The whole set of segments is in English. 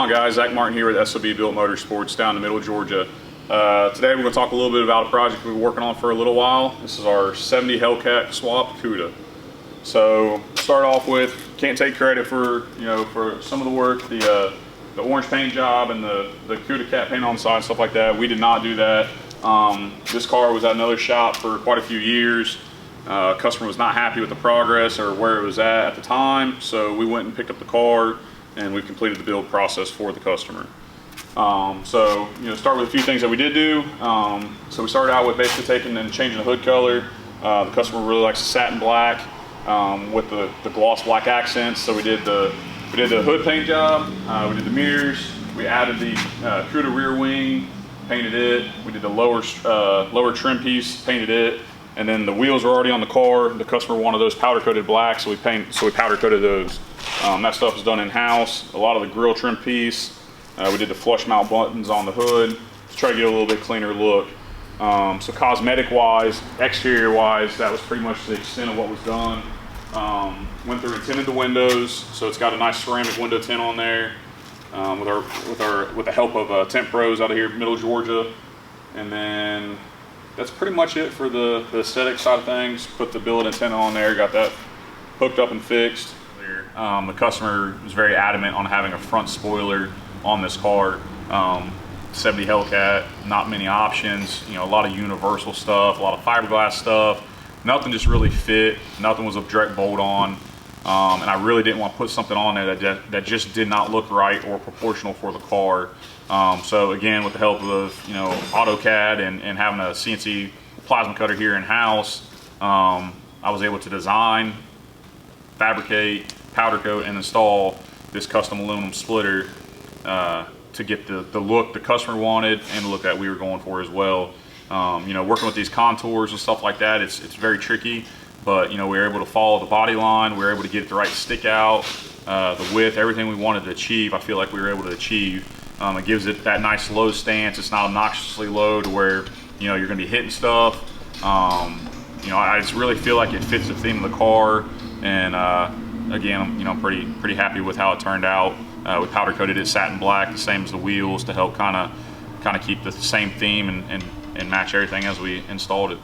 on, guys? Zach Martin here with S.O.B. Built Motorsports down in the middle of Georgia. Today we're going to talk a little bit about a project we've been working on for a little while. This is our 70 Hellcat swap Cuda. So start off with, can't take credit for for some of the work, the orange paint job and the Cuda cat paint on the side, stuff like that. We did not do that. This car was at another shop for quite a few years. Customer was not happy with the progress or where it was at the time, so we went and picked up the car and we completed the build process for the customer. So start with a few things that we did do. So we started out with basically taking and changing the hood color. The customer really likes the satin black with the gloss black accents, so we did the hood paint job. We did the mirrors. We added the Cuda rear wing, painted it. We did the lower trim piece, painted it. And then the wheels were already on the car. The customer wanted those powder coated black, so we powder coated those. That stuff is done in house. A lot of the grill trim piece. We did the flush mount buttons on the hood to try to get a little bit cleaner look. So cosmetic wise, exterior wise, that was pretty much the extent of what was done. Went through and tinted the windows, so it's got a nice ceramic window tint on there. With the help of Tint Pros out of here, middle Georgia. And then that's pretty much it for the aesthetic side of things. Put the billet antenna on there, got that hooked up and fixed. The customer was very adamant on having a front spoiler on this car. 70 Hellcat, not many options, a lot of universal stuff, a lot of fiberglass stuff. Nothing just really fit, nothing was a direct bolt on. And I really didn't want to put something on there that just did not look right or proportional for the car. So again, with the help of AutoCAD and having a CNC plasma cutter here in house, I was able to design, fabricate, powder coat, and install this custom aluminum splitter to get the look the customer wanted and the look that we were going for as well. Working with these contours and stuff like that, it's very tricky, but we were able to follow the body line. We were able to get it the right stick out, the width, everything we wanted to achieve. I feel like we were able to achieve. It gives it that nice low stance. It's not obnoxiously low to where you're going to be hitting stuff. I just really feel like it fits the theme of the car. And again, I'm pretty happy with how it turned out. We powder coated it satin black, the same as the wheels, to help kind of keep the same theme and match everything as we installed it.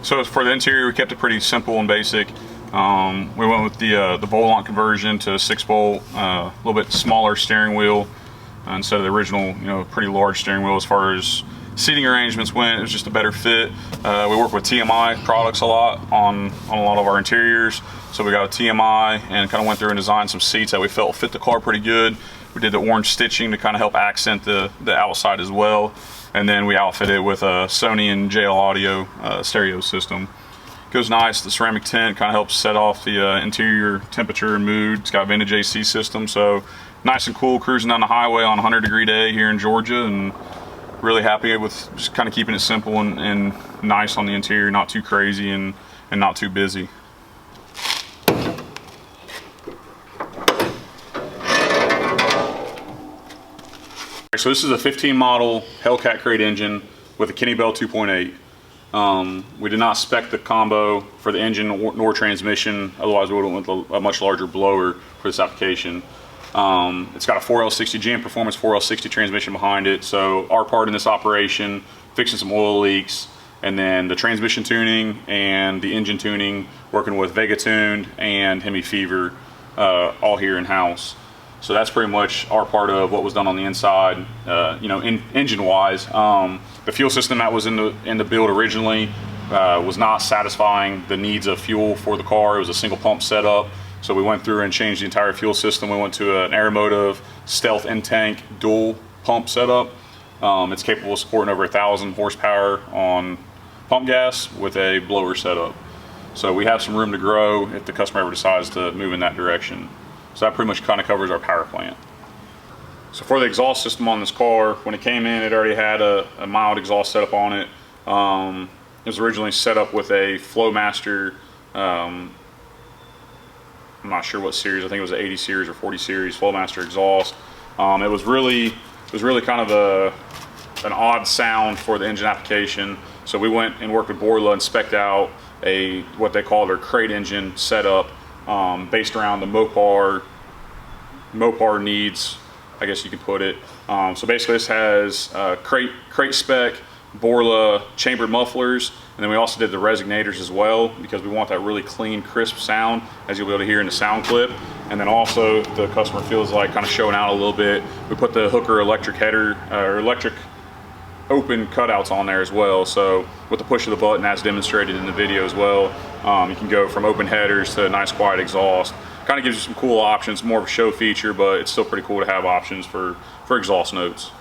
So for the interior, we kept it pretty simple and basic. We went with the volant conversion to 6-bolt, a little bit smaller steering wheel instead of the original, pretty large steering wheel. As far as seating arrangements went, it was just a better fit. We work with TMI products a lot on a lot of our interiors. So we got a TMI and kind of went through and designed some seats that we felt fit the car pretty good. We did the orange stitching to kind of help accent the outside as well. And then we outfitted it with a Sony and JL Audio stereo system. Goes nice. The ceramic tint kind of helps set off the interior temperature and mood. It's got a vintage AC system, so nice and cool cruising down the highway on a 100-degree day here in Georgia, and really happy with just kind of keeping it simple and nice on the interior, not too crazy and not too busy. So this is a 15 model Hellcat crate engine with a Kenny Bell 2.8. We did not spec the combo for the engine nor transmission, otherwise we would have went with a much larger blower for this application. It's got a 4L60 GM Performance 4L60 transmission behind it, so our part in this operation, fixing some oil leaks, and then the transmission tuning and the engine tuning, working with Vega Tuned and Hemi Fever, all here in house. So that's pretty much our part of what was done on the inside, engine-wise. The fuel system that was in the build originally was not satisfying the needs of fuel for the car. It was a single pump setup, so we went through and changed the entire fuel system. We went to an Aeromotive Stealth in-tank dual pump setup. It's capable of supporting over 1,000 horsepower on pump gas with a blower setup. So we have some room to grow if the customer ever decides to move in that direction. So that pretty much kind of covers our power plant. So for the exhaust system on this car, when it came in, it already had a mild exhaust setup on it. It was originally set up with a Flowmaster, I'm not sure what series, I think it was an 80 series or 40 series Flowmaster exhaust. It was really kind of an odd sound for the engine application. So we went and worked with Borla and spec'd out what they call their crate engine setup, based around the Mopar needs I guess you can put it. So basically this has crate spec Borla chambered mufflers, and then we also did the resignators as well because we want that really clean, crisp sound, as you'll be able to hear in the sound clip. And then also, if the customer feels like kind of showing out a little bit, we put the Hooker electric header or electric open cutouts on there as well. So with the push of the button, as demonstrated in the video as well, you can go from open headers to a nice quiet exhaust. Kind of gives you some cool options, more of a show feature, but it's still pretty cool to have options for exhaust notes.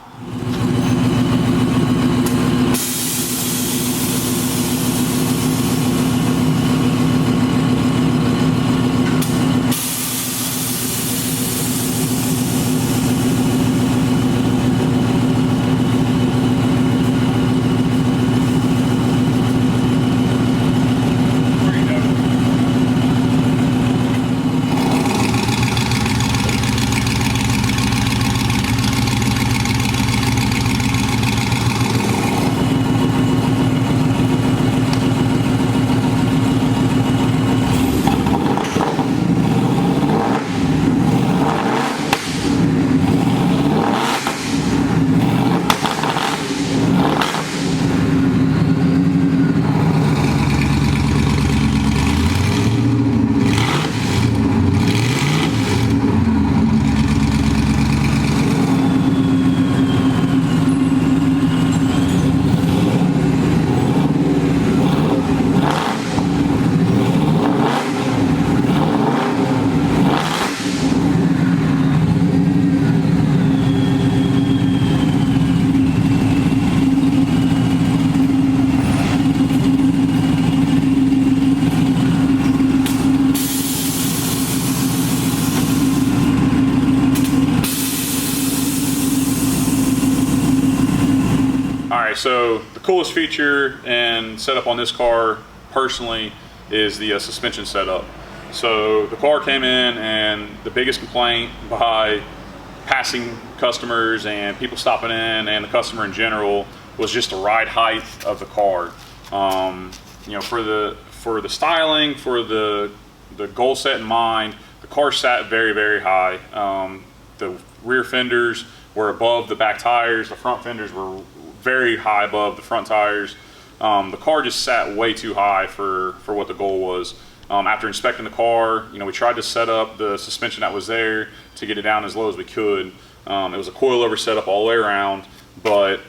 So the coolest feature and setup on this car personally is the suspension setup. So the car came in, and the biggest complaint by passing customers and people stopping in and the customer in general was just the ride height of the car. You know, for the styling, for the goal set in mind, the car sat very, very high. The rear fenders were above the back tires. The front fenders were very high above the front tires. The car just sat way too high for what the goal was. After inspecting the car, you know, we tried to set up the suspension that was there to get it down as low as we could. It was a coilover setup all the way around, but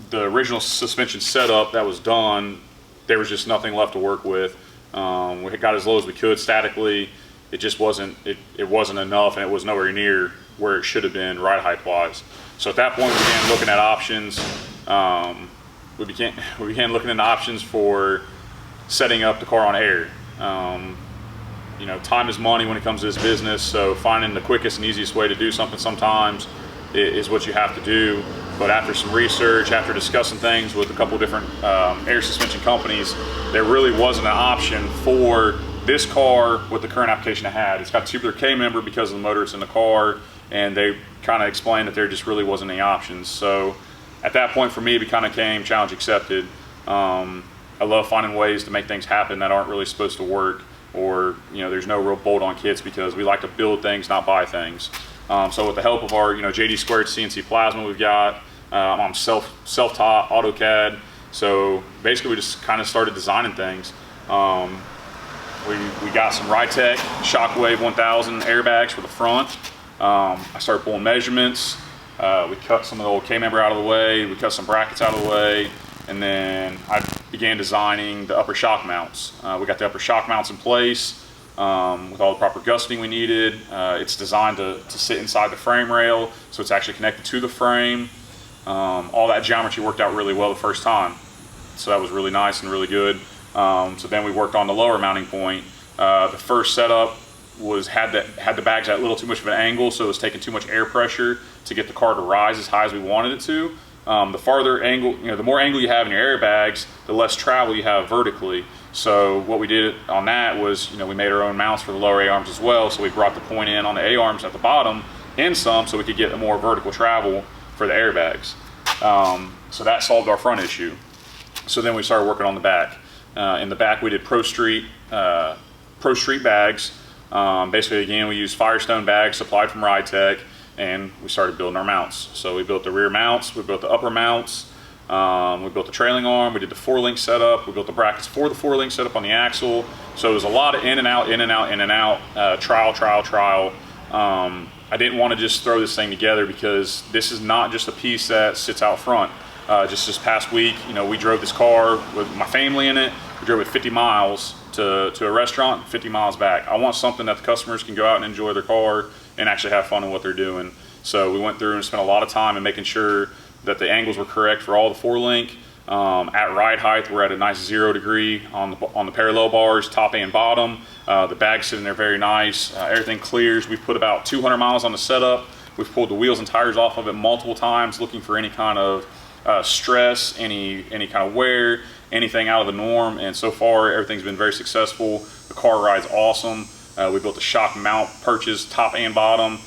the original suspension setup that was done, there was just nothing left to work with. We got as low as we could statically. It just wasn't enough, and it was nowhere near where it should have been ride height wise. So at that point, we began looking at options. We began looking into options for setting up the car on air. You know, time is money when it comes to this business, so finding the quickest and easiest way to do something sometimes is what you have to do. But after some research, after discussing things with a couple different air suspension companies, there really wasn't an option for this car with the current application it had. It's got tubular K-member because of the motor that's in the car, and they kind of explained that there just really wasn't any options. So at that point for me, it kind of came challenge accepted. I love finding ways to make things happen that aren't really supposed to work, or, you know, there's no real bolt-on kits, because we like to build things, not buy things. So with the help of our, you know, JD Squared CNC plasma we've got, I'm self-taught AutoCAD. So basically we just kind of started designing things. We got some Rytec Shockwave 1000 airbags for the front. I started pulling measurements. We cut some of the old K-member out of the way. We cut some brackets out of the way. And then I began designing the upper shock mounts. We got the upper shock mounts in place with all the proper gusseting we needed. It's designed to sit inside the frame rail, so it's actually connected to the frame. All that geometry worked out really well the first time, so that was really nice and really good. So then we worked on the lower mounting point. The first setup had the bags at a little too much of an angle, so it was taking too much air pressure to get the car to rise as high as we wanted it to. The farther angle, you know, the more angle you have in your airbags, the less travel you have vertically. So what we did on that was, you know, we made our own mounts for the lower A-arms as well. So we brought the point in on the A-arms at the bottom and some, so we could get a more vertical travel for the airbags. So that solved our front issue. So then we started working on the back. In the back, we did Pro Street bags. Basically, again, we used Firestone bags supplied from Rytec. and we started building our mounts. So we built the rear mounts, we built the upper mounts, we built the trailing arm, we did the 4-link setup, we built the brackets for the 4-link setup on the axle. So it was a lot of in and out, in and out, in and out, trial. I didn't want to just throw this thing together because this is not just a piece that sits out front. Just this past week, you know, we drove this car with my family in it. We drove it 50 miles to a restaurant, 50 miles back. I want something that the customers can go out and enjoy their car and actually have fun in what they're doing. So we went through and spent a lot of time in making sure that the angles were correct for all the 4-link. At ride height, we're at a nice 0 degree on the parallel bars, top and bottom. The bag's sitting there very nice. Everything clears. We've put about 200 miles on the setup. We've pulled the wheels and tires off of it multiple times, looking for any kind of stress, any kind of wear, anything out of the norm. And so far, everything's been very successful. The car rides awesome. We built a shock mount purchase, top and bottom.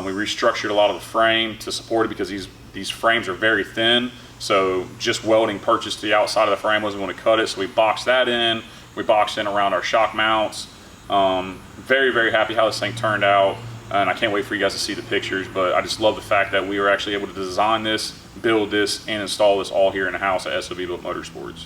We restructured a lot of the frame to support it because these frames are very thin. So just welding purchased to the outside of the frame wasn't going to cut it. So we boxed that in. We boxed in around our shock mounts. Very, very happy how this thing turned out. And I can't wait for you guys to see the pictures, but I just love the fact that we were actually able to design this, build this, and install this all here in the house at S.O.B Built Motorsports.